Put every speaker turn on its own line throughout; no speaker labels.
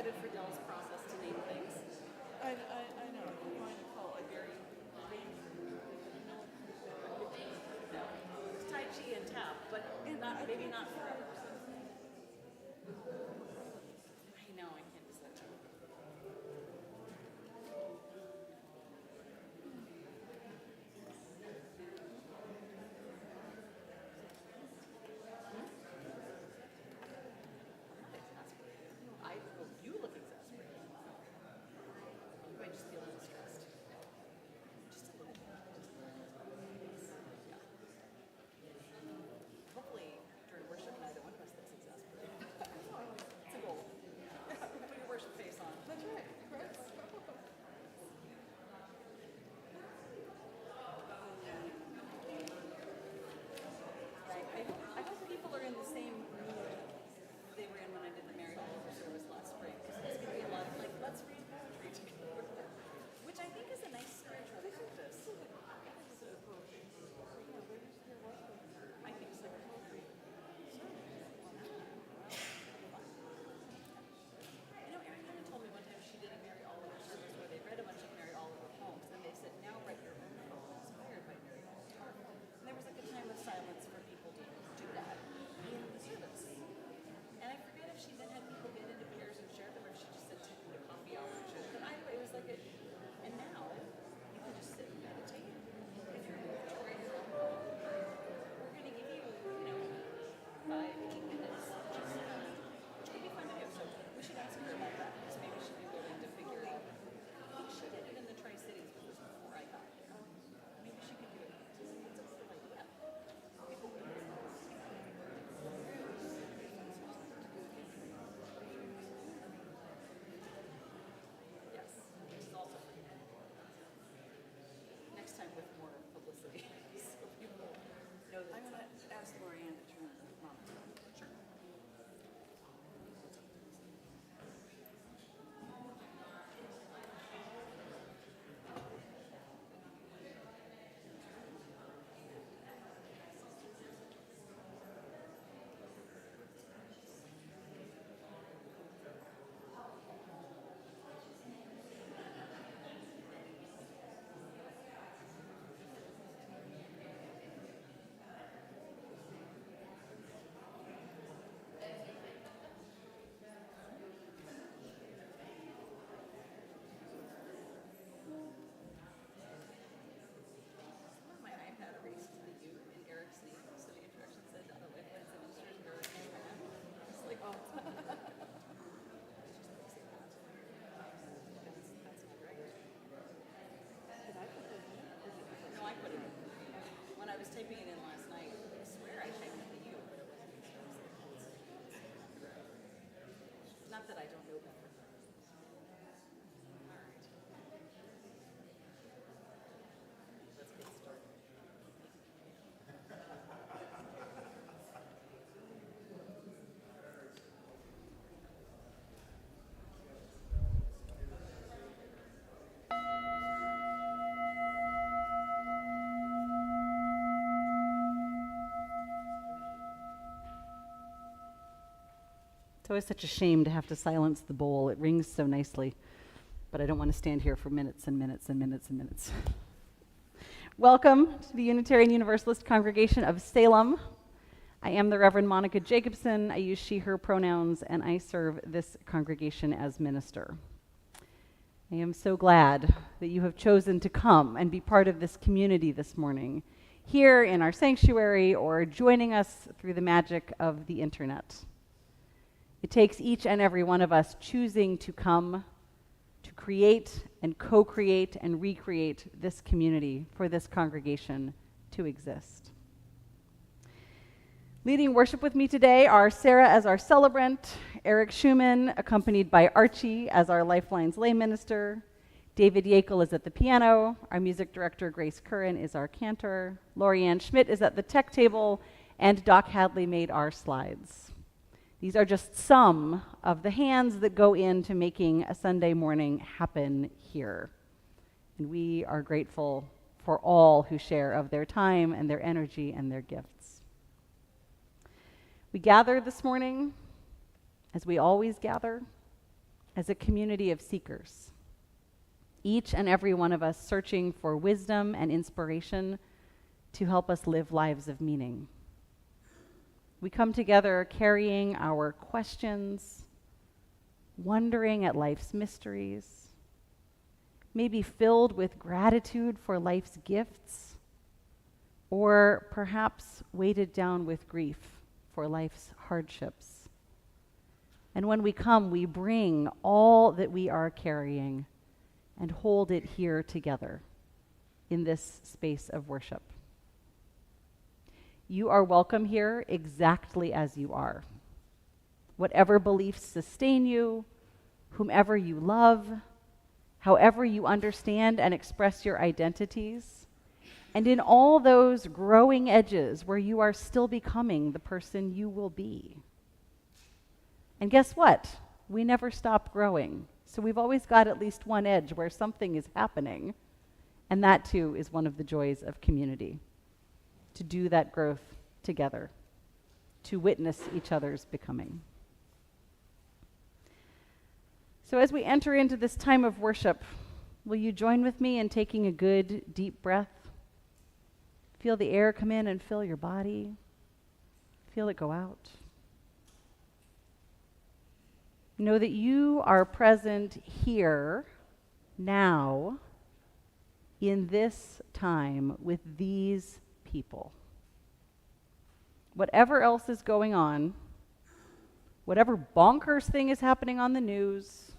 good for Dell's process to name things.
I know. You find it called a very
No, it's Tai Chi and tap, but maybe not forever. I know, I can't do that too. You look exasperated. You might just feel a little stressed. Just a little bit. Yeah. Hopefully, during worship, neither one of us looks exasperated. It's a goal. Put your worship face on.
That's right.
I hope people are in the same mood they were in when I did the Mary Oliver service last spring. Because there's going to be a lot of like, let's read poetry together, which I think is a nice spiritual practice. I think so. You know, Erin Hanna told me one time she did a Mary Oliver service where they read a bunch of Mary Oliver poems, and they said, now write your own poem inspired by Mary Oliver. And there was like a time of silence for people to do that in the service. And I forget if she then had people get into pairs and share them, or if she just said take a coffee hour and share them. But either way, it was like a, and now you can just sit and meditate. If you're moved to write your own poem, we're going to give you, 5-8 minutes, which could be fun to do. So we should ask her about that, because maybe she'd be willing to figure it out. I think she did it in the Tri-Cities, but it was before I got here. Maybe she could do it. It's a cool idea. People would Yes, which is also pretty cool. Next time with more publicity, so people know that.
I'm going to ask Laureate to turn the monitor on.
Sure. My iPad erased the U in Eric's name, so the introduction said other wetlands and ministers Eric and Hannah. It's like, oh, it's just like say that. That's not right.
Did I put those in?
No, I put it in. When I was typing it in last night, I swear I typed in the U, but it wasn't. So I was like, oh, it's not that I don't know better. All right. Let's get started. It's always such a shame to have to silence the bowl. It rings so nicely, but I don't want to stand here for minutes and minutes and minutes and minutes. Welcome to the Unitarian Universalist Congregation of Salem. I am the Reverend Monica Jacobson. I use she, her pronouns, and I serve this congregation as minister. I am so glad that you have chosen to come and be part of this community this morning, here in our sanctuary or joining us through the magic of the internet. It takes each and every one of us choosing to come to create and co-create and recreate this community for this congregation to exist. Leading worship with me today are Sarah as our celebrant, Eric Schumann, accompanied by Archie as our Lifelines lay minister, David Yakel is at the piano, our music director Grace Curran is our cantor, Lorianne Schmidt is at the tech table, and Doc Hadley made our slides. These are just some of the hands that go into making a Sunday morning happen here. And we are grateful for all who share of their time and their energy and their gifts. We gather this morning, as we always gather, as a community of seekers, each and every one of us searching for wisdom and inspiration to help us live lives of meaning. We come together carrying our questions, wondering at life's mysteries, maybe filled with gratitude for life's gifts, or perhaps weighted down with grief for life's hardships. And when we come, we bring all that we are carrying and hold it here together in this space of worship. You are welcome here exactly as you are. Whatever beliefs sustain you, whomever you love, however you understand and express your identities, and in all those growing edges where you are still becoming the person you will be. And guess what? We never stop growing. So we've always got at least one edge where something is happening. And that too is one of the joys of community, to do that growth together, to witness each other's becoming. So as we enter into this time of worship, will you join with me in taking a good deep breath? Feel the air come in and fill your body. Feel it go out. Know that you are present here, now, in this time with these people. Whatever else is going on, whatever bonkers thing is happening on the news,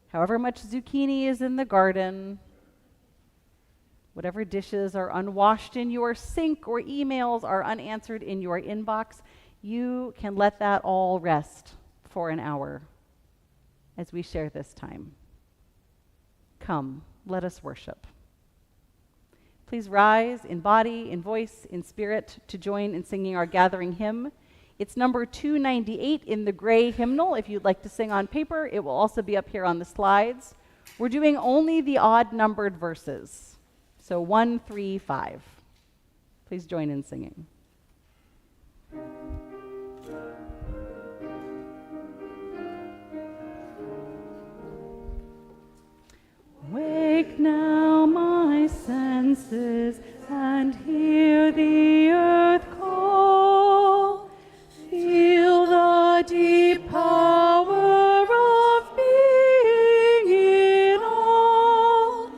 however much zucchini is in the garden, whatever dishes are unwashed in your sink or emails are unanswered in your inbox, you can let that all rest for an hour as we share this time. Come, let us worship. Please rise in body, in voice, in spirit to join in singing our gathering hymn. It's number 298 in the gray hymnal. If you'd like to sing on paper, it will also be up here on the slides. We're doing only the odd numbered verses. So 1, 3, 5. Please join in singing. Wake now my senses and hear the earth call. Feel the deep power of being in all.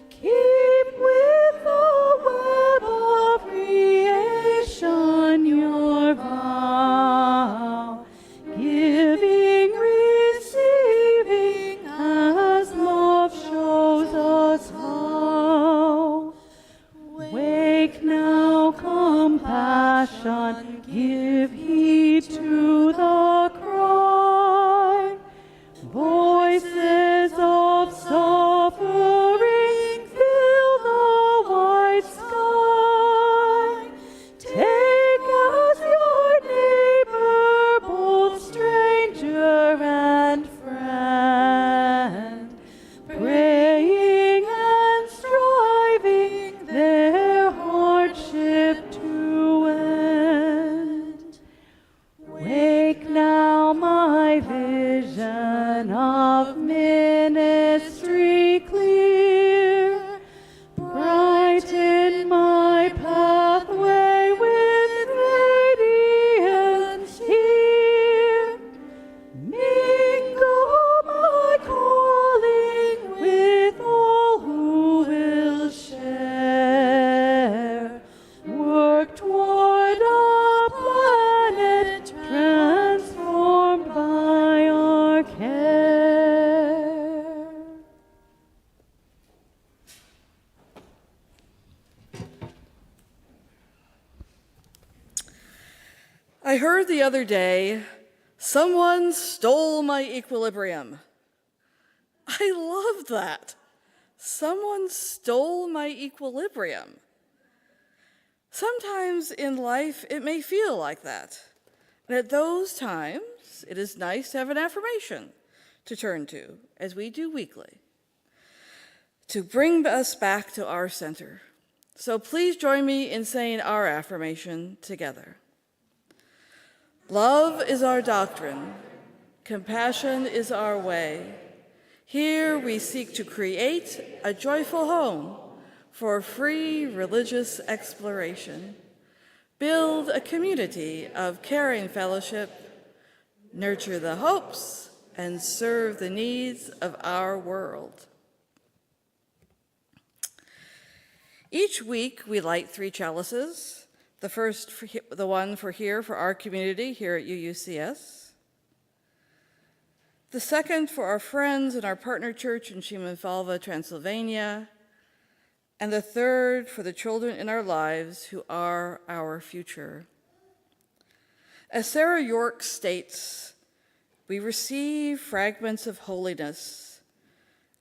Keep with the web of creation your vow, giving, receiving as love shows us how. Wake now, compassion, give heed to the cry. Voices of suffering fill the wide sky. Take as your neighbor both stranger and friend, praying and striving their hardship to end. Wake now my vision of ministry clear, brighten my pathway with radiance here. Mingle my calling with all who will share. Work toward a planet transformed by our care.
I heard the other day, someone stole my equilibrium. I love that. Someone stole my equilibrium. Sometimes in life, it may feel like that. And at those times, it is nice to have an affirmation to turn to, as we do weekly, to bring us back to our center. So please join me in saying our affirmation together. Love is our doctrine. Compassion is our way. Here we seek to create a joyful home for free religious exploration, build a community of caring fellowship, nurture the hopes, and serve the needs of our world. Each week we light 3 chalices, the one for our community here at UUCS, the second for our friends in our partner church in Šibenfalva, Transylvania, and the third for the children in our lives who are our future. As Sarah York states, we receive fragments of holiness,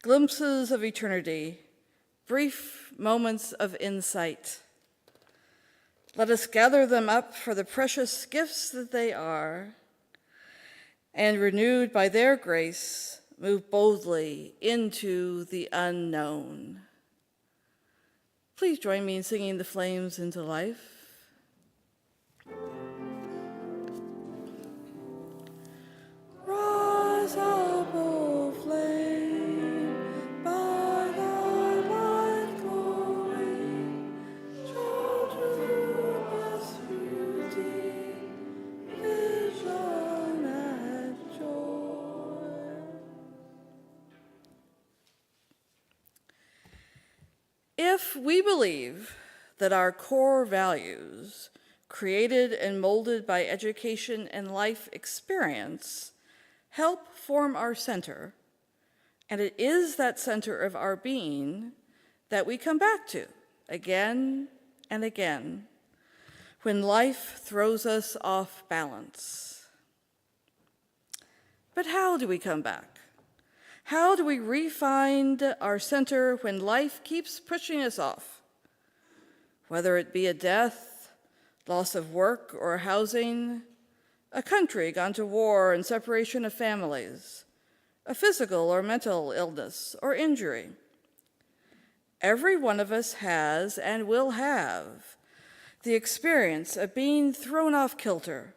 glimpses of eternity, brief moments of insight. Let us gather them up for the precious gifts that they are, and renewed by their grace, move boldly into the unknown. Please join me in singing The Flames into Life. Rise up, O flame, by thy light glowing, show to us beauty, vision, and joy. If we believe that our core values, created and molded by education and life experience, help form our center, and it is that center of our being that we come back to again and again when life throws us off balance. But how do we come back? How do we re-find our center when life keeps pushing us off? Whether it be a death, loss of work or housing, a country gone to war and separation of families, a physical or mental illness or injury. Every one of us has and will have the experience of being thrown off kilter.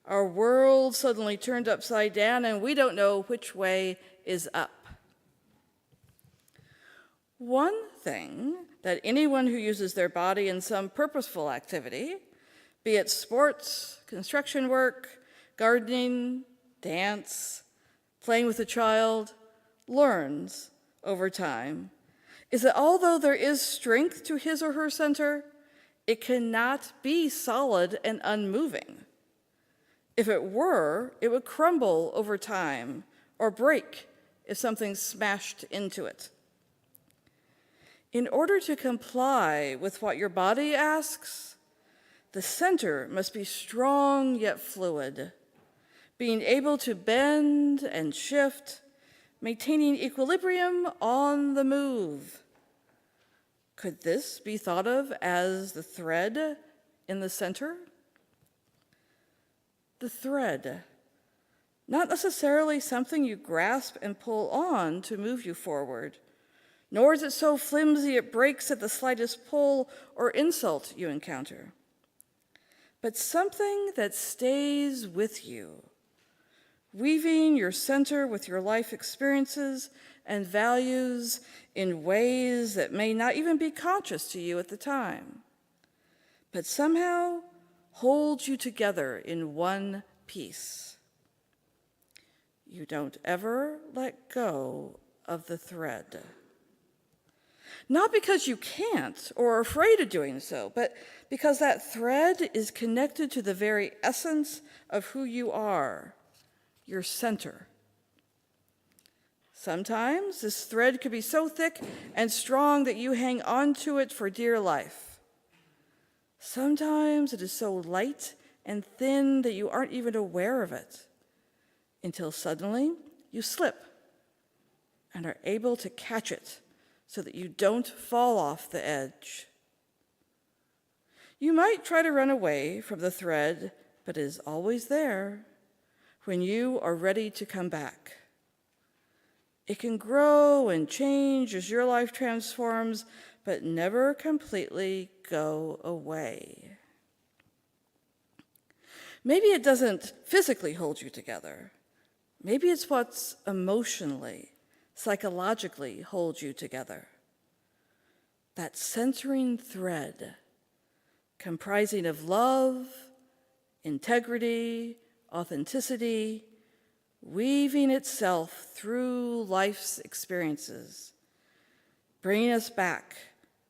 Our world suddenly turned upside down and we don't know which way is up. One thing that anyone who uses their body in some purposeful activity, be it sports, construction work, gardening, dance, playing with a child, learns over time, is that although there is strength to his or her center, it cannot be solid and unmoving. If it were, it would crumble over time or break if something smashed into it. In order to comply with what your body asks, the center must be strong yet fluid, being able to bend and shift, maintaining equilibrium on the move. Could this be thought of as the thread in the center? The thread, not necessarily something you grasp and pull on to move you forward, nor is it so flimsy it breaks at the slightest pull or insult you encounter, but something that stays with you, weaving your center with your life experiences and values in ways that may not even be conscious to you at the time, but somehow holds you together in one piece. You don't ever let go of the thread. Not because you can't or are afraid of doing so, but because that thread is connected to the very essence of who you are, your center. Sometimes this thread could be so thick and strong that you hang on to it for dear life. Sometimes it is so light and thin that you aren't even aware of it, until suddenly you slip and are able to catch it so that you don't fall off the edge. You might try to run away from the thread, but it is always there when you are ready to come back. It can grow and change as your life transforms, but never completely go away. Maybe it doesn't physically hold you together. Maybe it's what's emotionally, psychologically holds you together. That centering thread comprising of love, integrity, authenticity, weaving itself through life's experiences, bringing us back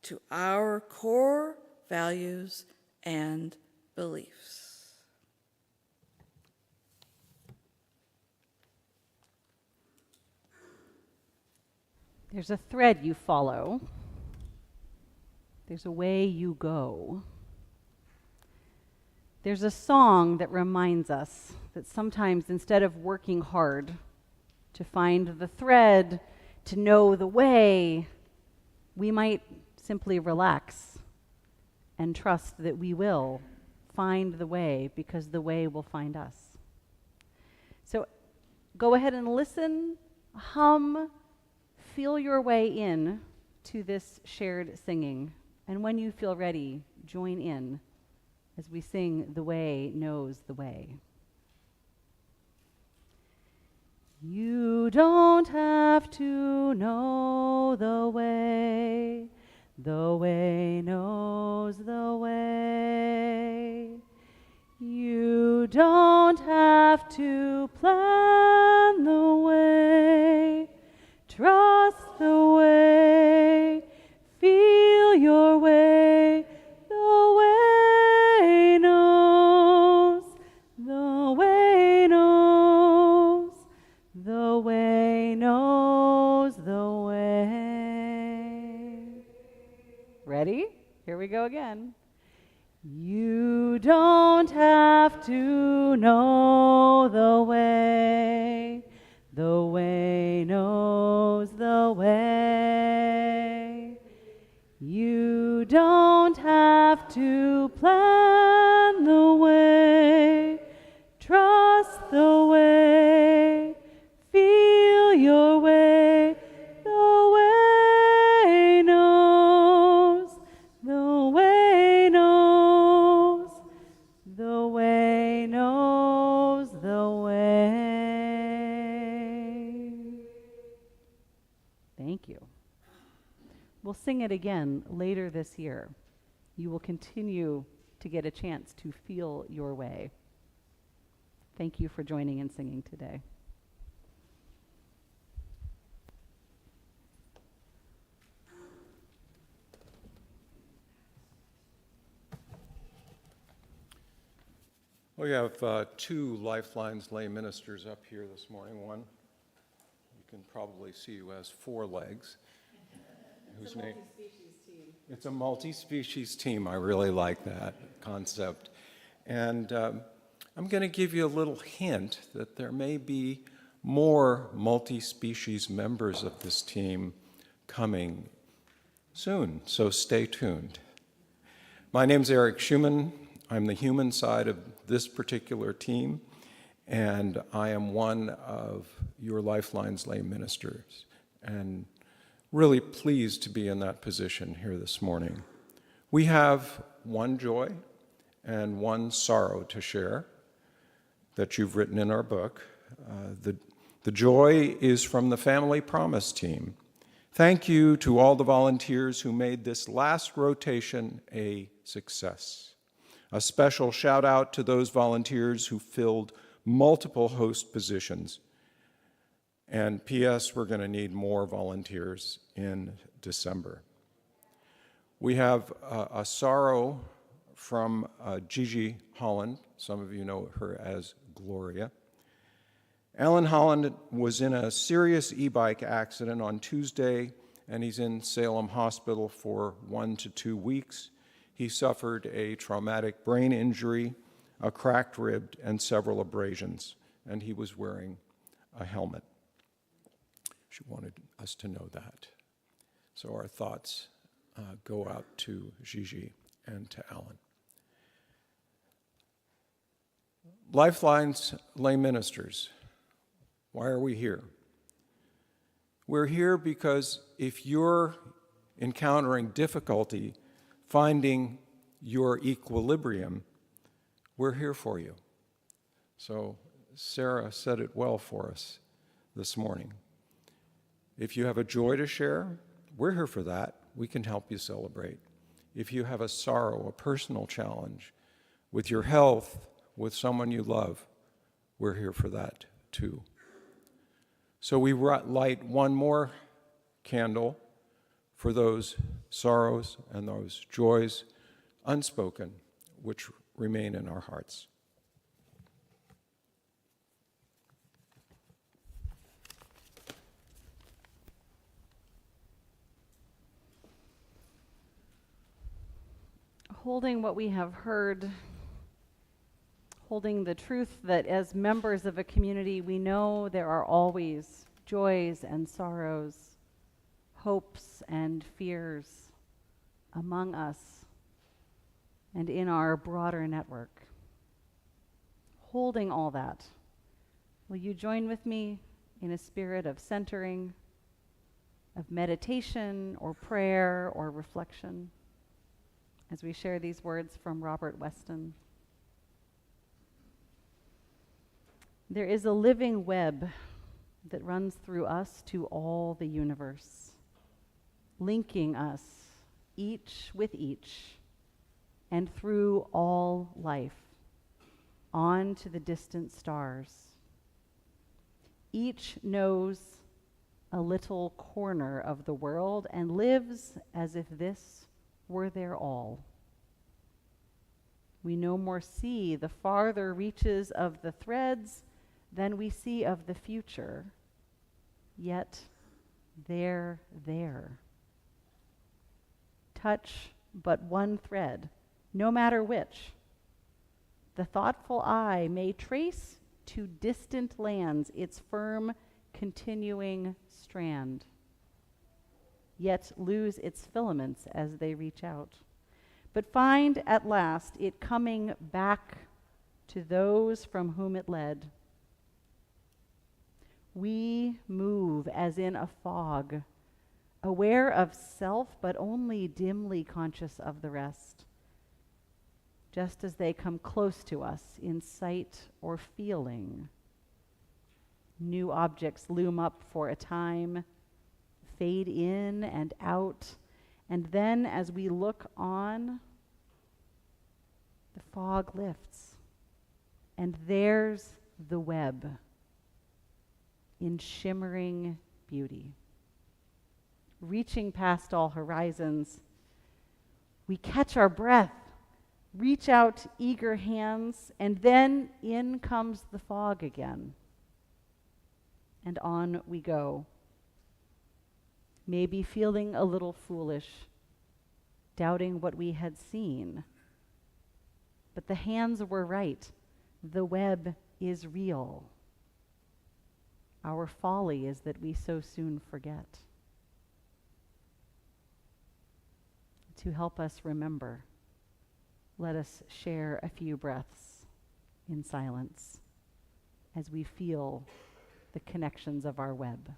to our core values and beliefs.
There's a thread you follow. There's a way you go. There's a song that reminds us that sometimes instead of working hard to find the thread, to know the way, we might simply relax and trust that we will find the way because the way will find us. So go ahead and listen, hum, feel your way in to this shared singing. And when you feel ready, join in as we sing The Way Knows the Way. You don't have to know the way knows the way. You don't have to plan the way, trust the way, feel your way. The way knows, the way knows, the way knows the way. Ready? Here we go again. You don't have to know the way knows the way. You don't have to plan the way, trust the way, feel your way. The way knows, the way knows, the way knows the way. Thank you. We'll sing it again later this year. You will continue to get a chance to feel your way. Thank you for joining and singing today.
We have two Lifelines lay ministers up here this morning. One, you can probably see, who has four legs. Whose name? It's a multi-species team. I really like that concept. And I'm going to give you a little hint that there may be more multi-species members of this team coming soon, so stay tuned. My name's Eric Schumann. I'm the human side of this particular team, and I am one of your Lifelines lay ministers, and really pleased to be in that position here this morning. We have one joy and one sorrow to share that you've written in our book. The joy is from the Family Promise team. Thank you to all the volunteers who made this last rotation a success. A special shout out to those volunteers who filled multiple host positions. And P.S., we're going to need more volunteers in December. We have a sorrow from Gigi Holland. Some of you know her as Gloria. Alan Holland was in a serious e-bike accident on Tuesday, and he's in Salem Hospital for 1 to 2 weeks. He suffered a traumatic brain injury, a cracked rib, and several abrasions, and he was wearing a helmet. She wanted us to know that. So our thoughts go out to Gigi and to Alan. Lifelines lay ministers. Why are we here? We're here because if you're encountering difficulty finding your equilibrium, we're here for you. So Sarah said it well for us this morning. If you have a joy to share, we're here for that. We can help you celebrate. If you have a sorrow, a personal challenge with your health, with someone you love, we're here for that too. So we light one more candle for those sorrows and those joys unspoken, which remain in our hearts.
Holding what we have heard, holding the truth that as members of a community, we know there are always joys and sorrows, hopes and fears among us and in our broader network. Holding all that, will you join with me in a spirit of centering, of meditation or prayer or reflection, as we share these words from Robert Weston? There is a living web that runs through us to all the universe, linking us, each with each, and through all life, on to the distant stars. Each knows a little corner of the world and lives as if this were their all. We no more see the farther reaches of the threads than we see of the future, yet they're there. Touch but one thread, no matter which. The thoughtful eye may trace to distant lands its firm, continuing strand, yet lose its filaments as they reach out, but find at last it coming back to those from whom it led. We move as in a fog, aware of self, but only dimly conscious of the rest, just as they come close to us in sight or feeling. New objects loom up for a time, fade in and out, and then as we look on, the fog lifts, and there's the web in shimmering beauty. Reaching past all horizons, we catch our breath, reach out eager hands, and then in comes the fog again. And on we go. Maybe feeling a little foolish, doubting what we had seen. But the hands were right. The web is real. Our folly is that we so soon forget. To help us remember, let us share a few breaths in silence as we feel the connections of our web.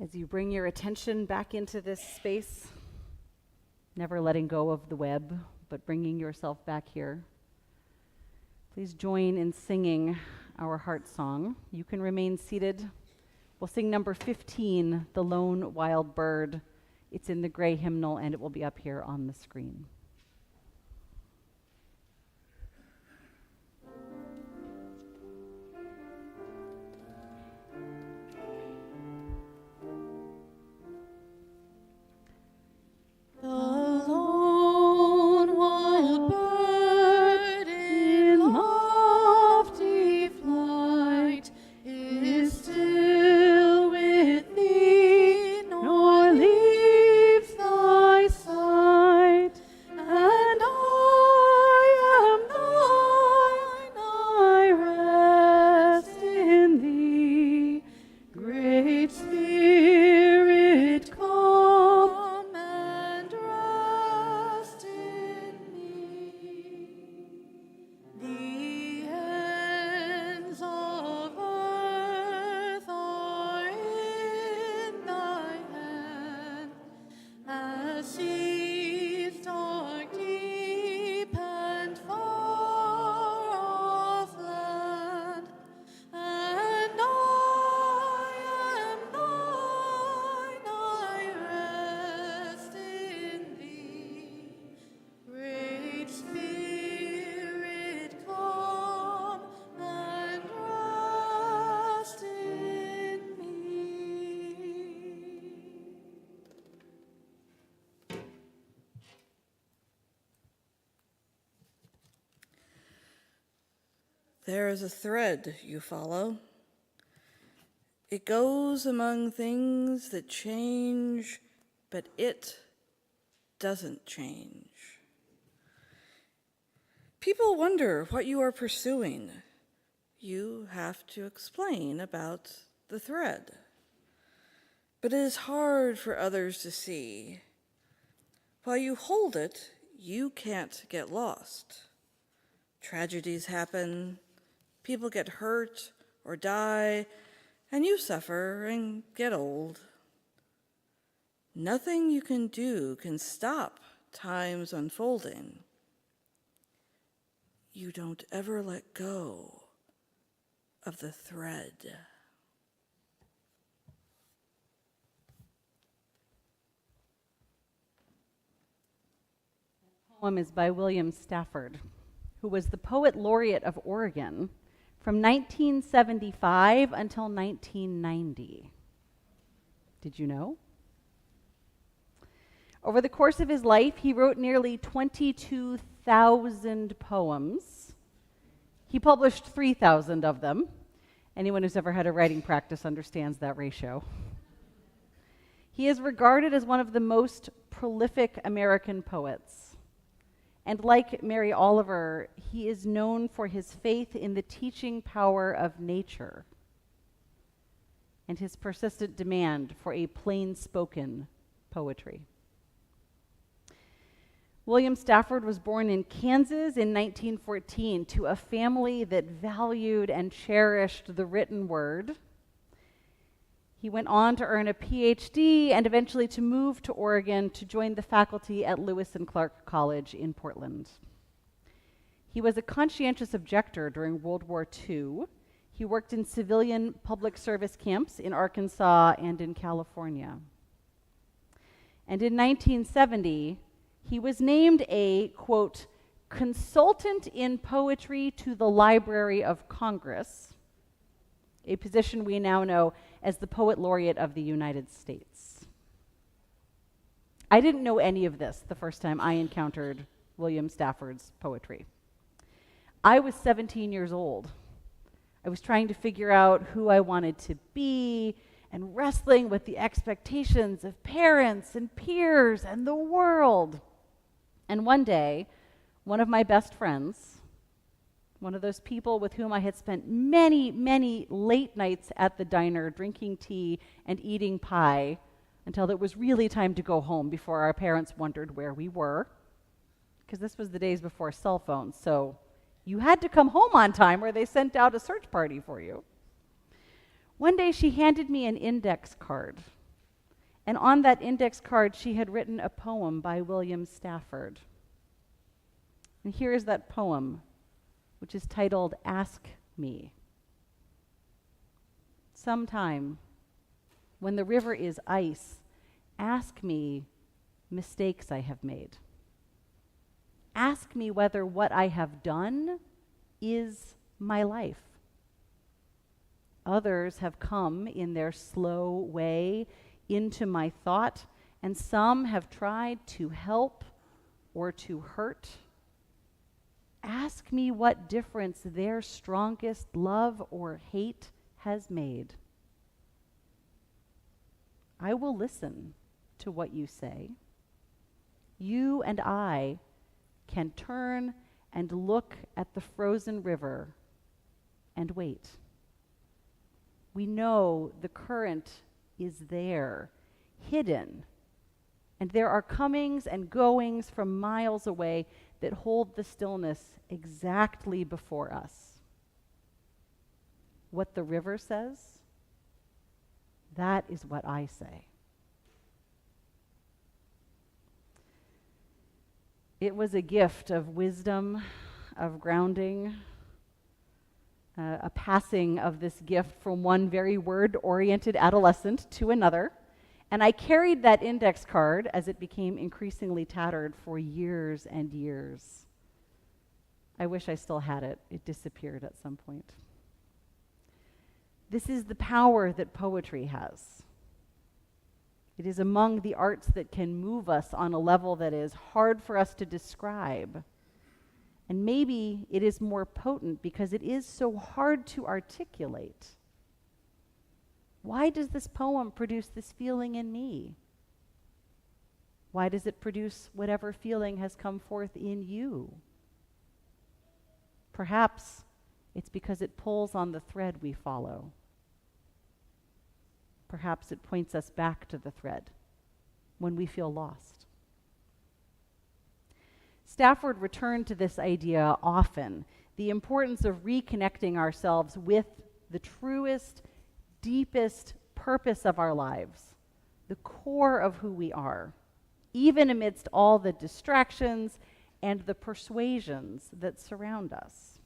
As you bring your attention back into this space, never letting go of the web, but bringing yourself back here, please join in singing our heart song. You can remain seated. We'll sing number 15, The Lone Wild Bird. It's in the gray hymnal, and it will be up here on the screen.
There is a thread you follow. It goes among things that change, but it doesn't change. People wonder what you are pursuing. You have to explain about the thread. But it is hard for others to see. While you hold it, you can't get lost. Tragedies happen, people get hurt or die, and you suffer and get old. Nothing you can do can stop time's unfolding. You don't ever let go of the thread.
The poem is by William Stafford, who was the poet laureate of Oregon from 1975 until 1990. Did you know? Over the course of his life, he wrote nearly 22,000 poems. He published 3,000 of them. Anyone who's ever had a writing practice understands that ratio. He is regarded as one of the most prolific American poets. And like Mary Oliver, he is known for his faith in the teaching power of nature and his persistent demand for a plain-spoken poetry. William Stafford was born in Kansas in 1914 to a family that valued and cherished the written word. He went on to earn a PhD and eventually to move to Oregon to join the faculty at Lewis and Clark College in Portland. He was a conscientious objector during World War II. He worked in civilian public service camps in Arkansas and in California. And in 1970, he was named a, quote, consultant in poetry to the Library of Congress, a position we now know as the Poet Laureate of the United States. I didn't know any of this the first time I encountered William Stafford's poetry. I was 17 years old. I was trying to figure out who I wanted to be and wrestling with the expectations of parents and peers and the world. And one day, one of my best friends, one of those people with whom I had spent many, many late nights at the diner drinking tea and eating pie until it was really time to go home before our parents wondered where we were, because this was the days before cell phones, so you had to come home on time or they sent out a search party for you. One day she handed me an index card, and on that index card she had written a poem by William Stafford. And here is that poem, which is titled Ask Me. Sometime, when the river is ice ask me mistakes I have made. Ask me whether what I have done is my life. Others have come in their slow way into my thought, and some have tried to help or to hurt. Ask me what difference their strongest love or hate has made. I will listen to what you say. You and I can turn and look at the frozen river and wait. We know the current is there, hidden, and there are comings and goings from miles away that hold the stillness exactly before us. What the river says, that is what I say. It was a gift of wisdom, of grounding, a passing of this gift from one very word-oriented adolescent to another. And I carried that index card as it became increasingly tattered for years and years. I wish I still had it. It disappeared at some point. This is the power that poetry has. It is among the arts that can move us on a level that is hard for us to describe. And maybe it is more potent because it is so hard to articulate. Why does this poem produce this feeling in me? Why does it produce whatever feeling has come forth in you? Perhaps it's because it pulls on the thread we follow. Perhaps it points us back to the thread when we feel lost. Stafford returned to this idea often, the importance of reconnecting ourselves with the truest, deepest purpose of our lives, the core of who we are, even amidst all the distractions and the persuasions that surround us.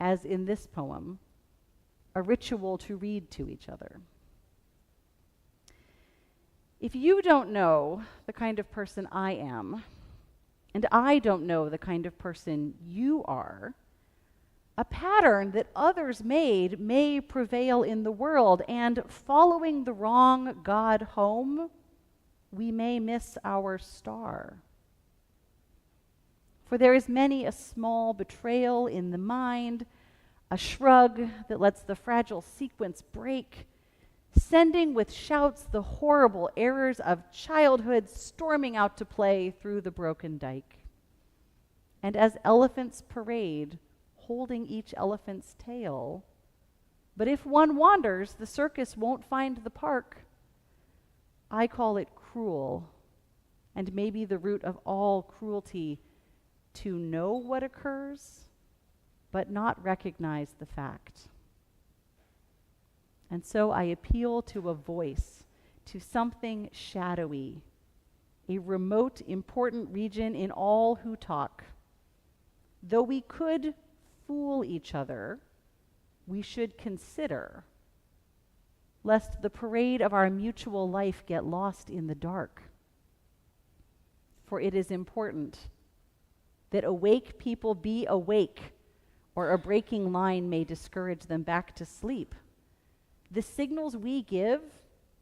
As in this poem, a ritual to read to each other. If you don't know the kind of person I am, and I don't know the kind of person you are, a pattern that others made may prevail in the world, and following the wrong God home, we may miss our star. For there is many a small betrayal in the mind, a shrug that lets the fragile sequence break, sending with shouts the horrible errors of childhood storming out to play through the broken dike. And as elephants parade, holding each elephant's tail, but if one wanders, the circus won't find the park. I call it cruel, and maybe the root of all cruelty, to know what occurs, but not recognize the fact. And so I appeal to a voice, to something shadowy, a remote, important region in all who talk. Though we could fool each other, we should consider, lest the parade of our mutual life get lost in the dark. For it is important that awake people be awake, or a breaking line may discourage them back to sleep. The signals we give,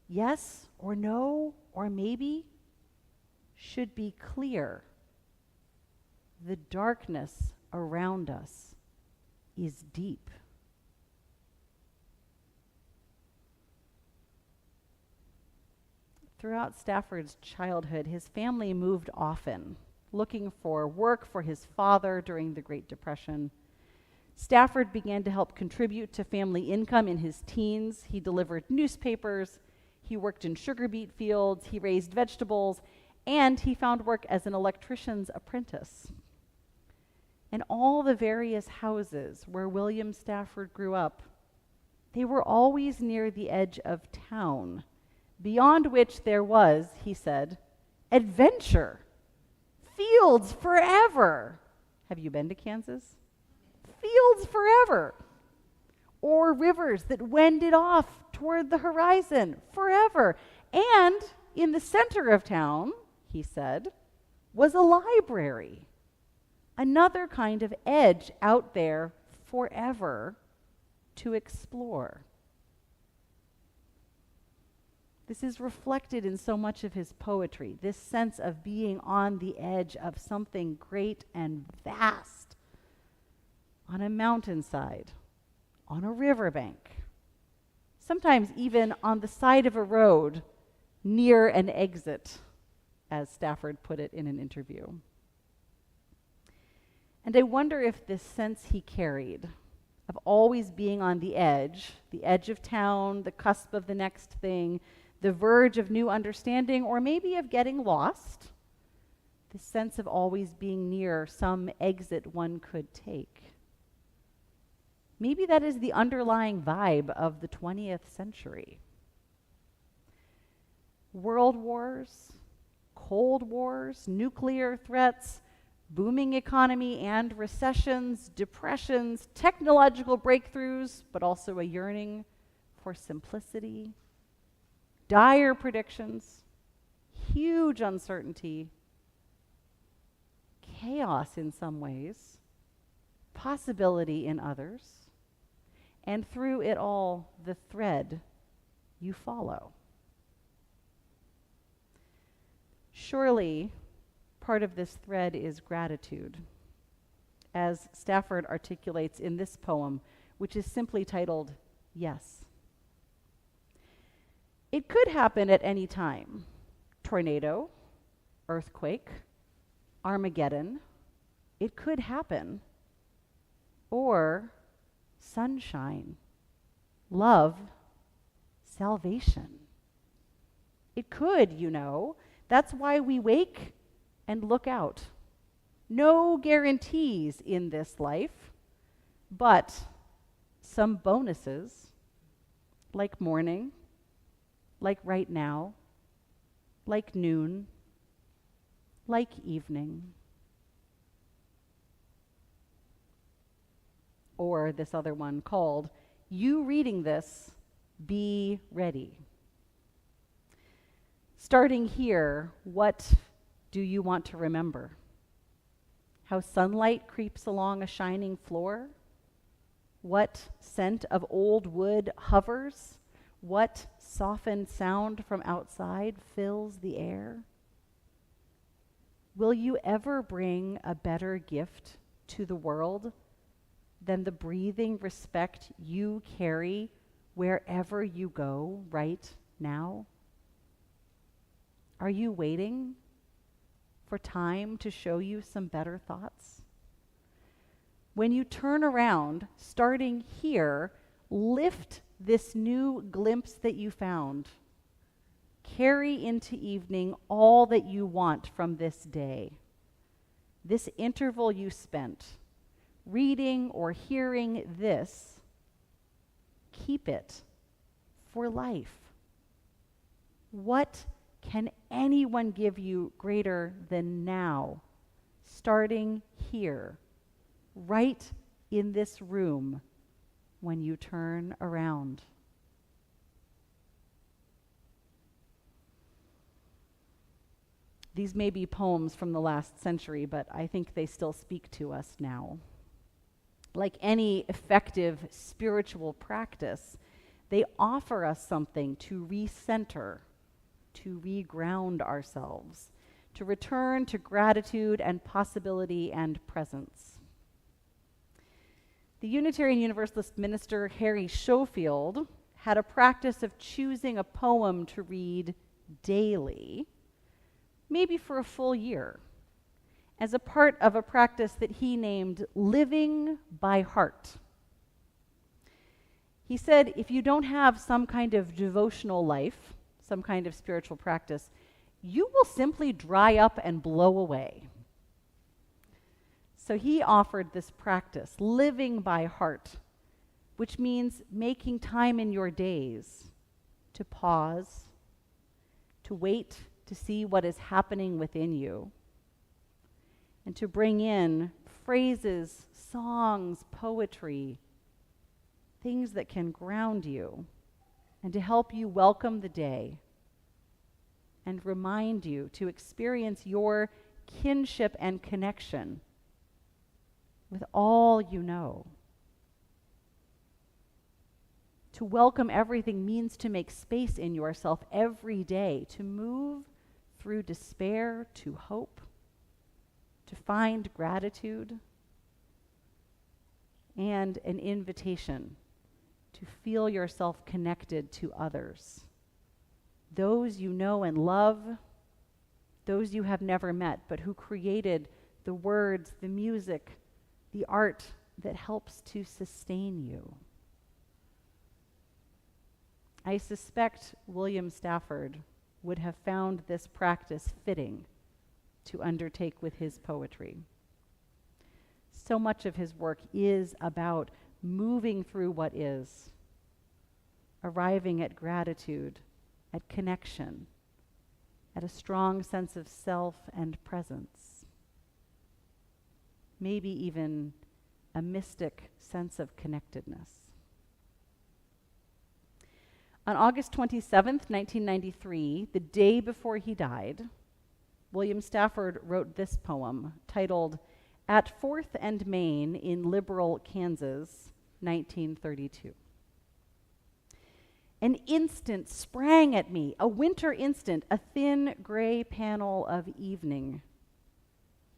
yes or no or maybe, should be clear. The darkness around us is deep. Throughout Stafford's childhood, his family moved often, looking for work for his father during the Great Depression. Stafford began to help contribute to family income in his teens. He delivered newspapers, he worked in sugar beet fields, he raised vegetables, and he found work as an electrician's apprentice. And all the various houses where William Stafford grew up, they were always near the edge of town, beyond which there was, he said, adventure, fields forever. Have you been to Kansas? Fields forever. Or rivers that wended off toward the horizon forever. And in the center of town, he said, was a library, another kind of edge out there forever to explore. This is reflected in so much of his poetry, this sense of being on the edge of something great and vast, on a mountainside, on a riverbank, sometimes even on the side of a road near an exit, as Stafford put it in an interview. And I wonder if this sense he carried of always being on the edge of town, the cusp of the next thing, the verge of new understanding, or maybe of getting lost, this sense of always being near some exit one could take. Maybe that is the underlying vibe of the 20th century. World wars, Cold Wars, nuclear threats, booming economy and recessions, depressions, technological breakthroughs, but also a yearning for simplicity, dire predictions, huge uncertainty, chaos in some ways, possibility in others, and through it all, the thread you follow. Surely, part of this thread is gratitude, as Stafford articulates in this poem, which is simply titled, Yes. It could happen at any time. Tornado, earthquake, Armageddon. It could happen. Or sunshine, love, salvation. It could, you know. That's why we wake and look out. No guarantees in this life, but some bonuses, like morning, like right now, like noon, like evening. Or this other one called, You Reading This, Be Ready. Starting here, what do you want to remember? How sunlight creeps along a shining floor? What scent of old wood hovers? What softened sound from outside fills the air? Will you ever bring a better gift to the world than the breathing respect you carry wherever you go right now? Are you waiting for time to show you some better thoughts? When you turn around, starting here, lift this new glimpse that you found. Carry into evening all that you want from this day. This interval you spent reading or hearing this, keep it for life. What can anyone give you greater than now, starting here, right in this room, when you turn around? These may be poems from the last century, but I think they still speak to us now. Like any effective spiritual practice, they offer us something to recenter, to reground ourselves, to return to gratitude and possibility and presence. The Unitarian Universalist minister Harry Schofield had a practice of choosing a poem to read daily, maybe for a full year, as a part of a practice that he named living by heart. He said, if you don't have some kind of devotional life, some kind of spiritual practice, you will simply dry up and blow away. So he offered this practice, living by heart, which means making time in your days to pause, to wait to see what is happening within you, and to bring in phrases, songs, poetry, things that can ground you and to help you welcome the day, and remind you to experience your kinship and connection with all you know. To welcome everything means to make space in yourself every day, to move through despair to hope, to find gratitude, and an invitation to feel yourself connected to others. Those you know and love, those you have never met, but who created the words, the music, the art that helps to sustain you. I suspect William Stafford would have found this practice fitting to undertake with his poetry. So much of his work is about moving through what is, arriving at gratitude, at connection, at a strong sense of self and presence, maybe even a mystic sense of connectedness. On August 27th, 1993, the day before he died, William Stafford wrote this poem titled At 4th and Main in Liberal Kansas, 1932. An instant sprang at me, a winter instant, a thin gray panel of evening.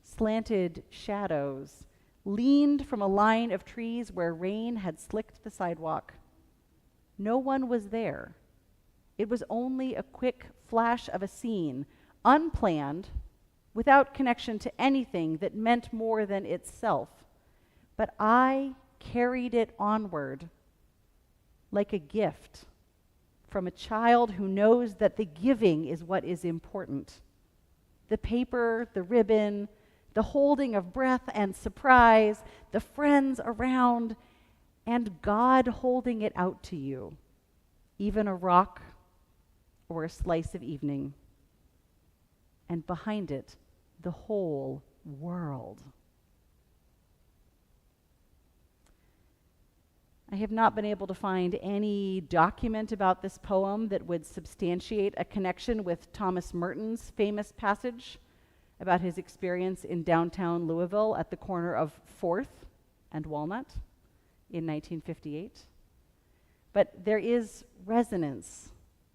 Slanted shadows leaned from a line of trees where rain had slicked the sidewalk. No one was there. It was only a quick flash of a scene, unplanned, without connection to anything that meant more than itself. But I carried it onward like a gift from a child who knows that the giving is what is important. The paper, the ribbon, the holding of breath and surprise, the friends around, and God holding it out to you, even a rock or a slice of evening, and behind it, the whole world. I have not been able to find any document about this poem that would substantiate a connection with Thomas Merton's famous passage about his experience in downtown Louisville at the corner of 4th and Walnut in 1958. But there is resonance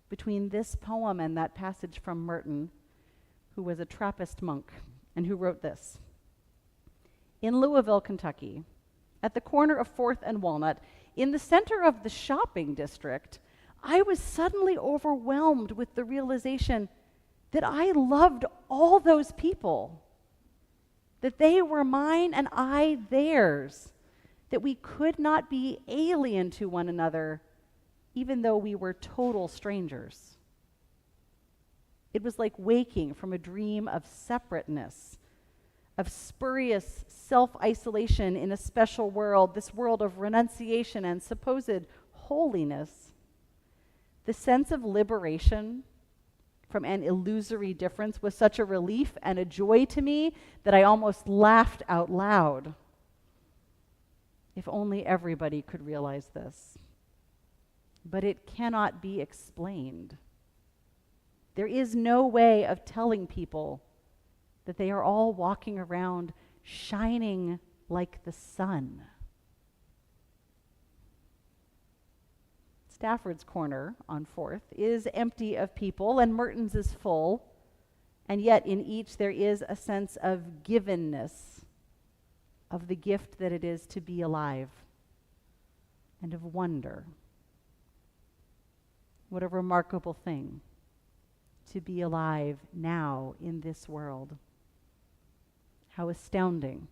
between this poem and that passage from Merton, who was a Trappist monk and who wrote this. In Louisville, Kentucky, at the corner of 4th and Walnut, in the center of the shopping district, I was suddenly overwhelmed with the realization that I loved all those people, that they were mine and I theirs, that we could not be alien to one another, even though we were total strangers. It was like waking from a dream of separateness, of spurious self-isolation in a special world, this world of renunciation and supposed holiness. The sense of liberation from an illusory difference was such a relief and a joy to me that I almost laughed out loud. If only everybody could realize this. But it cannot be explained. There is no way of telling people that they are all walking around shining like the sun. Stafford's corner on 4th is empty of people, and Merton's is full, and yet in each there is a sense of givenness, of the gift that it is to be alive, and of wonder. What a remarkable thing to be alive now in this world. How astounding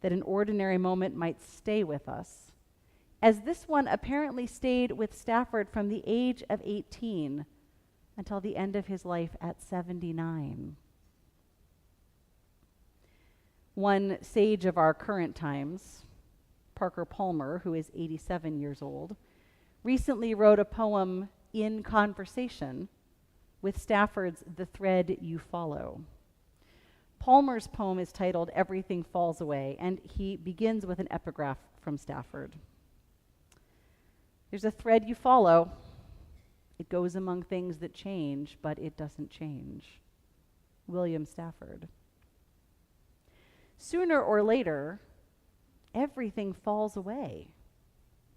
that an ordinary moment might stay with us, as this one apparently stayed with Stafford from the age of 18 until the end of his life at 79. One sage of our current times, Parker Palmer, who is 87 years old, recently wrote a poem in conversation with Stafford's The Thread You Follow. Palmer's poem is titled Everything Falls Away, and he begins with an epigraph from Stafford. There's a thread you follow, It goes among things that change, but it doesn't change. William Stafford. Sooner or later, everything falls away.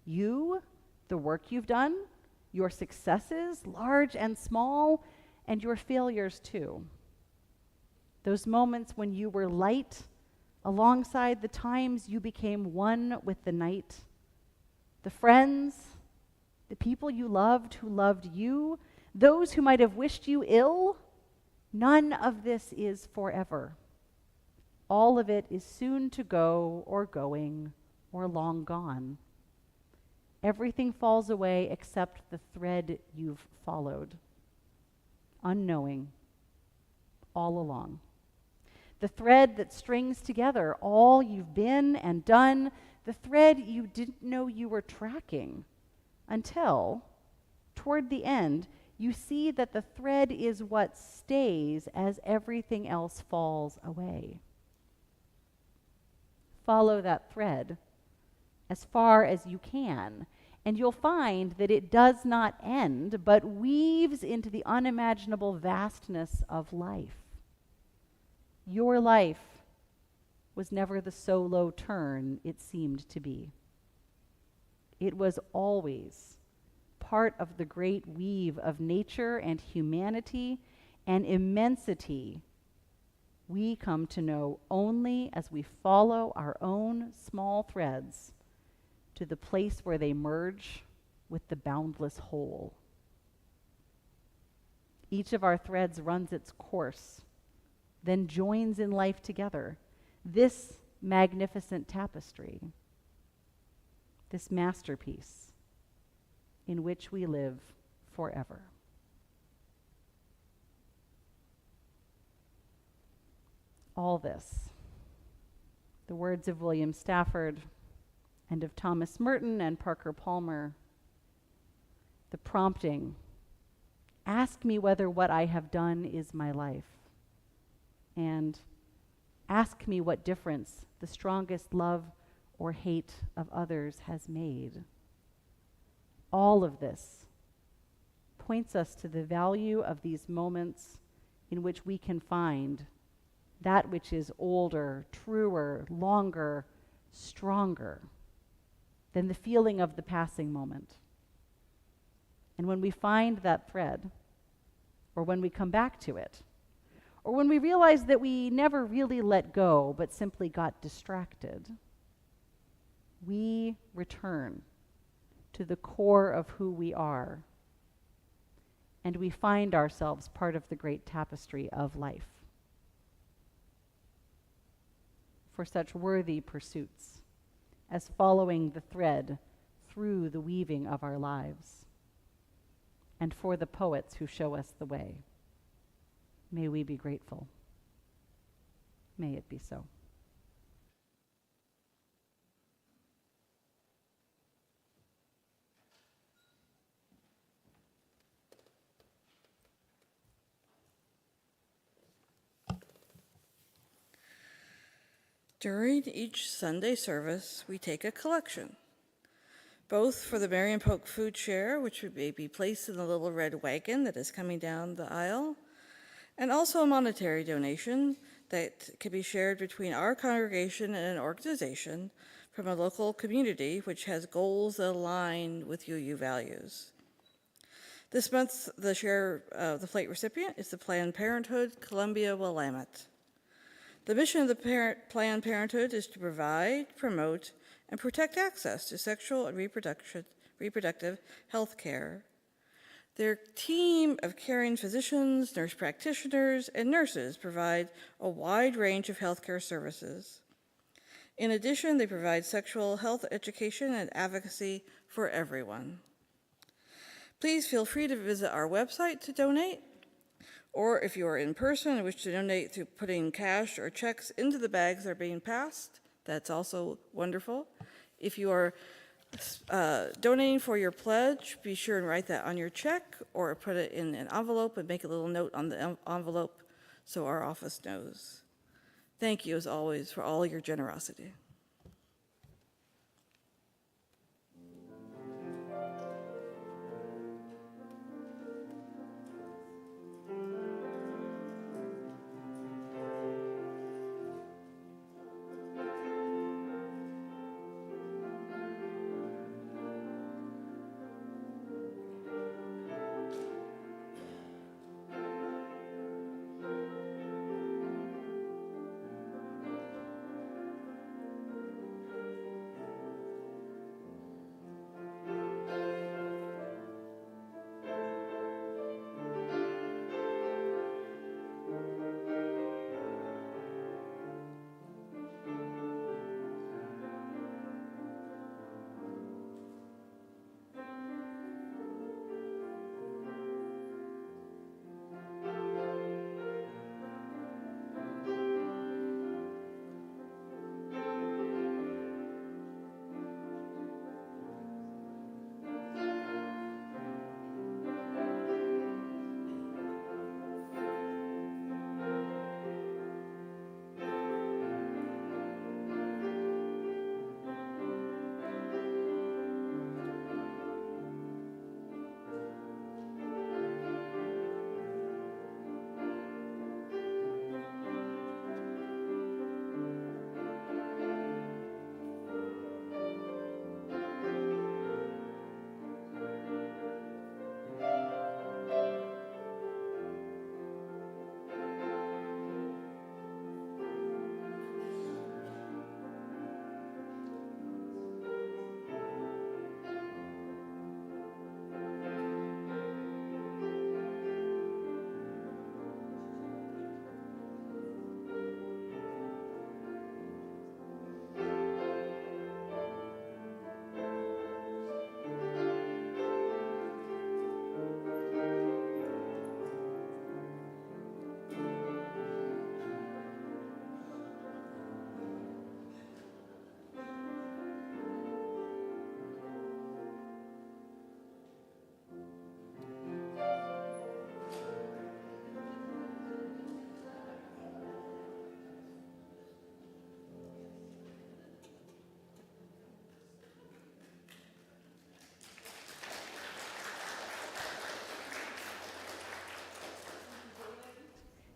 You, the work you've done, your successes, large and small, and your failures too. Those moments when you were light alongside the times you became one with the night. The friends, the people you loved who loved you, those who might have wished you ill, none of this is forever. All of it is soon to go or going or long gone. Everything falls away except the thread you've followed, unknowing, all along. The thread that strings together all you've been and done, the thread you didn't know you were tracking until, toward the end, you see that the thread is what stays as everything else falls away. Follow that thread as far as you can, and you'll find that it does not end, but weaves into the unimaginable vastness of life. Your life was never the solo turn it seemed to be. It was always part of the great weave of nature and humanity and immensity we come to know only as we follow our own small threads to the place where they merge with the boundless whole. Each of our threads runs its course, then joins in life together. This magnificent tapestry, this masterpiece in which we live forever. All this, the words of William Stafford and of Thomas Merton and Parker Palmer, the prompting, ask me whether what I have done is my life, and ask me what difference the strongest love or hate of others has made. All of this points us to the value of these moments in which we can find that which is older, truer, longer, stronger than the feeling of the passing moment. And when we find that thread, or when we come back to it, or when we realize that we never really let go but simply got distracted, we return to the core of who we are, and we find ourselves part of the great tapestry of life. For such worthy pursuits as following the thread through the weaving of our lives, and for the poets who show us the way, may we be grateful. May it be so.
During each Sunday service, we take a collection, both for the Marion Polk Food Share, which may be placed in the little red wagon that is coming down the aisle, and also a monetary donation that can be shared between our congregation and an organization from a local community which has goals that align with UU values. This month, the plate recipient is the Planned Parenthood Columbia Willamette. The mission of the Planned Parenthood is to provide, promote, and protect access to sexual and reproductive health care. Their team of caring physicians, nurse practitioners, and nurses provide a wide range of healthcare services. In addition, they provide sexual health education and advocacy for everyone. Please feel free to visit our website to donate, or if you are in person and wish to donate through putting cash or checks into the bags that are being passed, that's also wonderful. If you are donating for your pledge, be sure and write that on your check or put it in an envelope and make a little note on the envelope so our office knows. Thank you, as always, for all your generosity.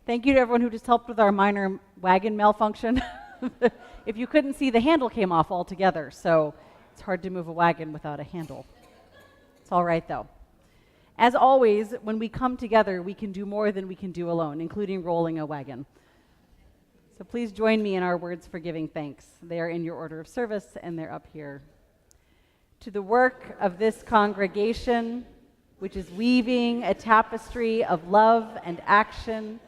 Thank you to everyone who just helped with our minor wagon malfunction. If you couldn't see, the handle came off altogether, so it's hard to move a wagon without a handle. It's all right, though. As always, when we come together, we can do more than we can do alone, including rolling a wagon. So please join me in our words for giving thanks. They are in your order of service, and they're up here. To the work of this congregation, which is weaving a tapestry of love and action,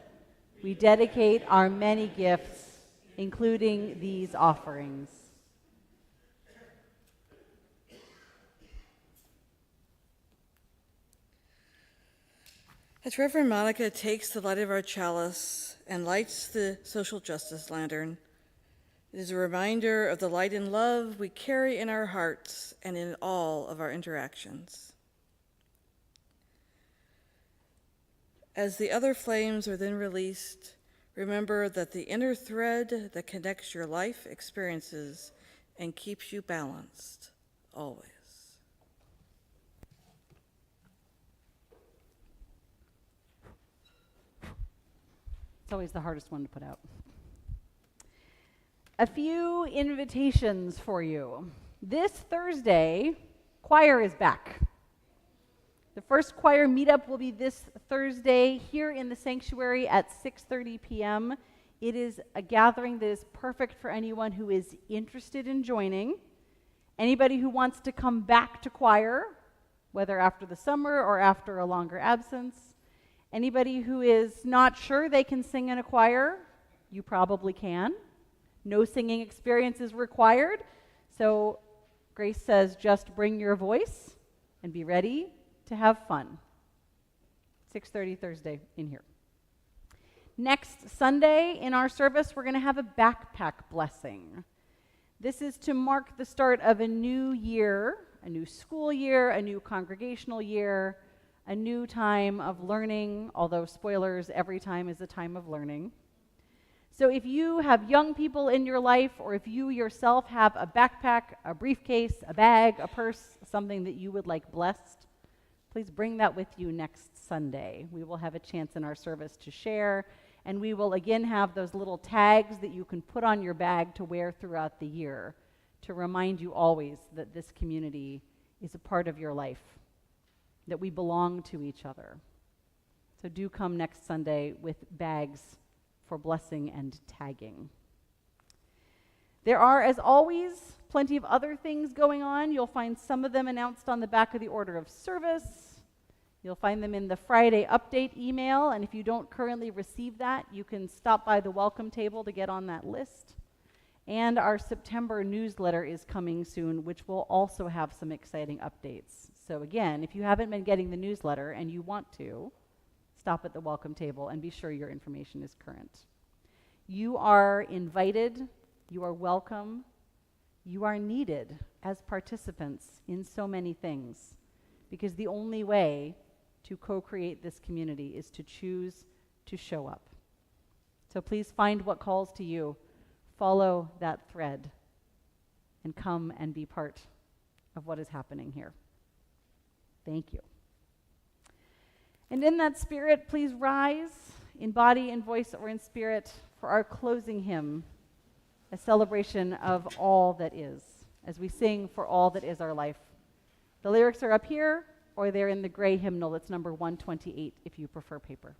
we dedicate our many gifts, including these offerings.
As Reverend Monica takes the light of our chalice and lights the social justice lantern, it is a reminder of the light and love we carry in our hearts and in all of our interactions. As the other flames are then released, remember that the inner thread that connects your life experiences and keeps you balanced, always.
It's always the hardest one to put out. A few invitations for you. This Thursday, choir is back. The first choir meetup will be this Thursday here in the sanctuary at 6:30 p.m. It is a gathering that is perfect for anyone who is interested in joining. Anybody who wants to come back to choir, whether after the summer or after a longer absence. Anybody who is not sure they can sing in a choir, you probably can. No singing experience is required. So Grace says just bring your voice and be ready to have fun. 6:30 Thursday in here. Next Sunday in our service, we're going to have a backpack blessing. This is to mark the start of a new year, a new school year, a new congregational year, a new time of learning, although spoilers, every time is a time of learning. So if you have young people in your life, or if you yourself have a backpack, a briefcase, a bag, a purse, something that you would like blessed, please bring that with you next Sunday. We will have a chance in our service to share, and we will again have those little tags that you can put on your bag to wear throughout the year to remind you always that this community is a part of your life, that we belong to each other. So do come next Sunday with bags for blessing and tagging. There are, as always, plenty of other things going on. You'll find some of them announced on the back of the order of service. You'll find them in the Friday update email, and if you don't currently receive that, you can stop by the welcome table to get on that list. And our September newsletter is coming soon, which will also have some exciting updates. So again, if you haven't been getting the newsletter and you want to, stop at the welcome table and be sure your information is current. You are invited, you are welcome, you are needed as participants in so many things, because the only way to co-create this community is to choose to show up. So please find what calls to you, follow that thread, and come and be part of what is happening here. Thank you. And in that spirit, please rise in body, in voice, or in spirit for our closing hymn, a celebration of all that is, as we sing for all that is our life. The lyrics are up here, or they're in the gray hymnal. It's number 128 if you prefer paper.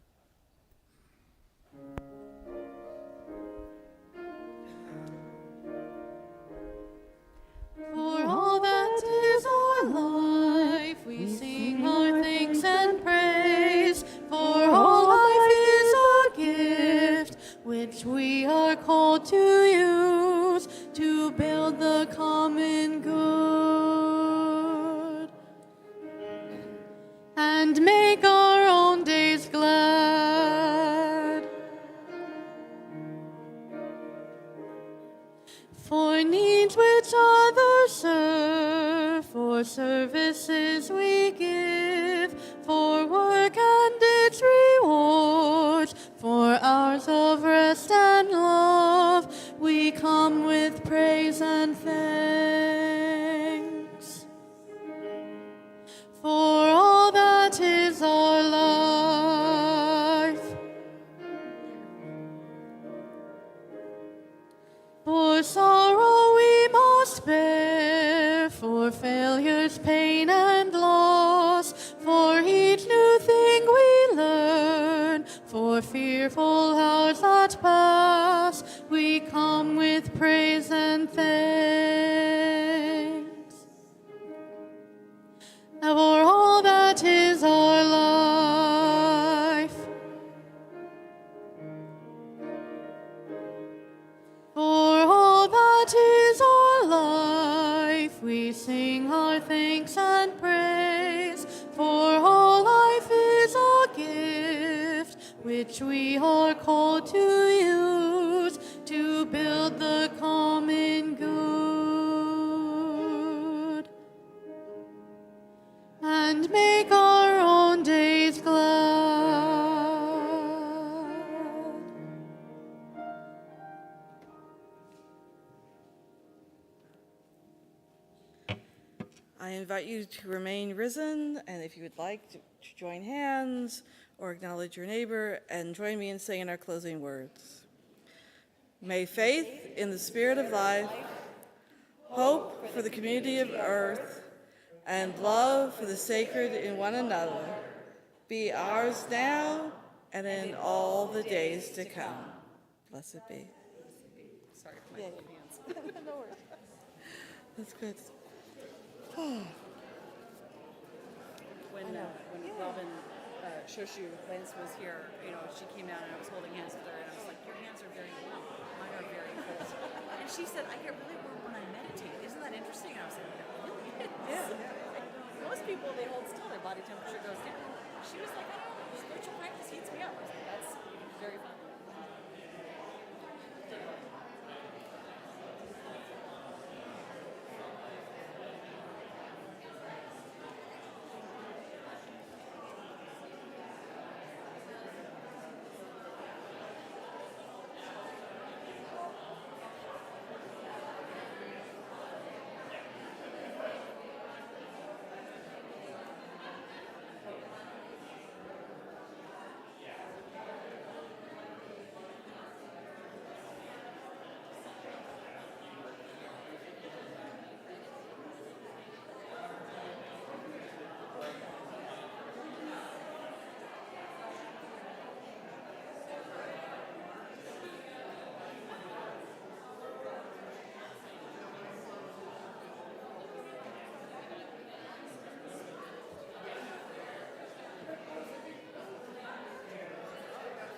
For all that is our life, we sing our thanks and praise. For all life is a gift, which we are called to use to build the common good and make our own days glad. For needs which others serve, for services we give, for work and its rewards, for hours of rest and love, we come with praise and thanks. For all that is our life, for failures, pain, and loss, for each new thing we learn, for fearful hours that pass, we come with praise and thanks. Now for all that is our life, for all that is our life, we sing our thanks and praise. For all life is a gift, which we are called to use to build the common good and make our own days glad.
I invite you to remain risen, and if you would like to join hands or acknowledge your neighbor, and join me in saying our closing words. May faith in the Spirit of life, hope for the community of earth, and love for the sacred in one another be ours now and in all the days to come. Blessed be.
Sorry for my hands.
No worries. That's good.
When Robin Shoshu Lance was here, she came out and I was holding hands with her, and I was like, "Your hands are very warm. Mine are very cold." And she said, "I get really warm when I meditate. Isn't that interesting?" And I was like, "That really is." Yeah. Most people, they hold still, their body temperature goes down. She was like, "I don't know, spiritual practice heats me up." I was like, "That's very fun."